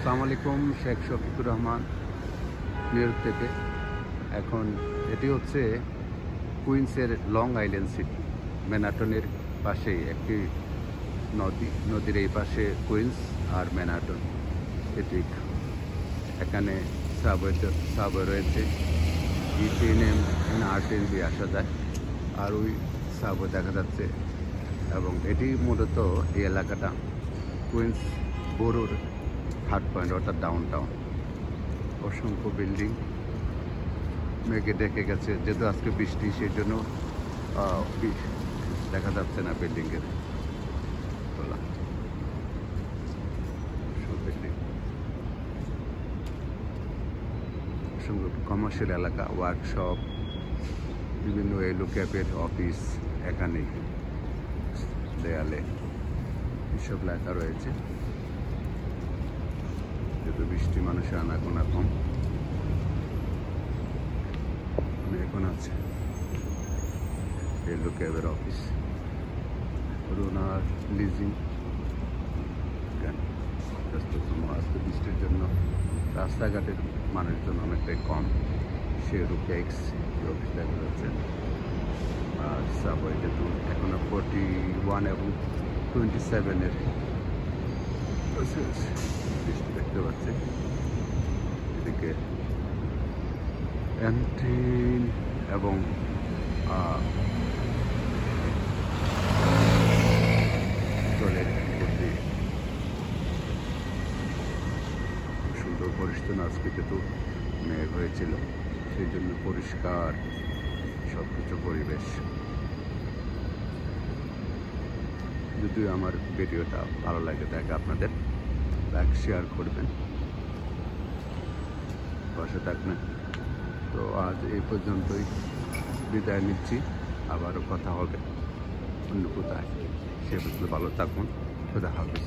আসসালামু আলাইকুম, Sheikh Shafiqur Rahman new York থেকে। এখন এটি হচ্ছে কুইন্সের লং আইল্যান্ড সিটি, ম্যানহাটনের পাশেই একটি নদীর এই পাশে কুইন্স আর ম্যানহাটন। এটি এখানে সাবওয়ে রয়েছে, E10M R10 দিয়ে আসা যায়, আর ওই সাবওয়ে দেখা যাচ্ছে। এবং এটি মূলত এই এলাকাটা কুইন্স বরোর হার্ট পয়েন্ট, অর্থাৎ ডাউন টাউন। অসংখ্য বিল্ডিং মেঘে ডেকে গেছে, যেহেতু আজকে বৃষ্টি, সেই জন্য দেখা যাচ্ছে না বিল্ডিংয়ের তোলা। অসংখ্য কমার্শিয়াল এলাকা, ওয়ার্কশপ, বিভিন্ন এলো ক্যাফের অফিস এখানেই দেয়ালে এসব লেখা রয়েছে। যেহেতু বৃষ্টি, মানুষের আনাগোনা কম। এখন আছে এলো ক্যাবের অফিস, রোনার লিজিং। আজকে বৃষ্টির জন্য রাস্তাঘাটের মানুষজন অনেকটাই কম। শেরু কেক্স অফিস দেখা যাচ্ছে। আর সাবওয়ে যেহেতু এখনো 41 এবং 27-এর বৃষ্টি দেখতে পাচ্ছি। এদিকে অ্যান্টিন এবং জলের প্রতি সুন্দর পরিষ্কার। আজকে যেহেতু মেঘ হয়েছিল, সেই জন্য পরিষ্কার সব কিছু পরিবেশ। যদিও আমার ভিডিওটা ভালো লাগে থাকে, আপনাদের লাইক শেয়ার করবেন, পাশে থাকবেন। তো আজ এই পর্যন্তই, বিদায় নিচ্ছি। আবারও কথা হবে অন্য কোথায়। সে পর্যন্ত ভালো থাকুন। খোদা হাফেজ।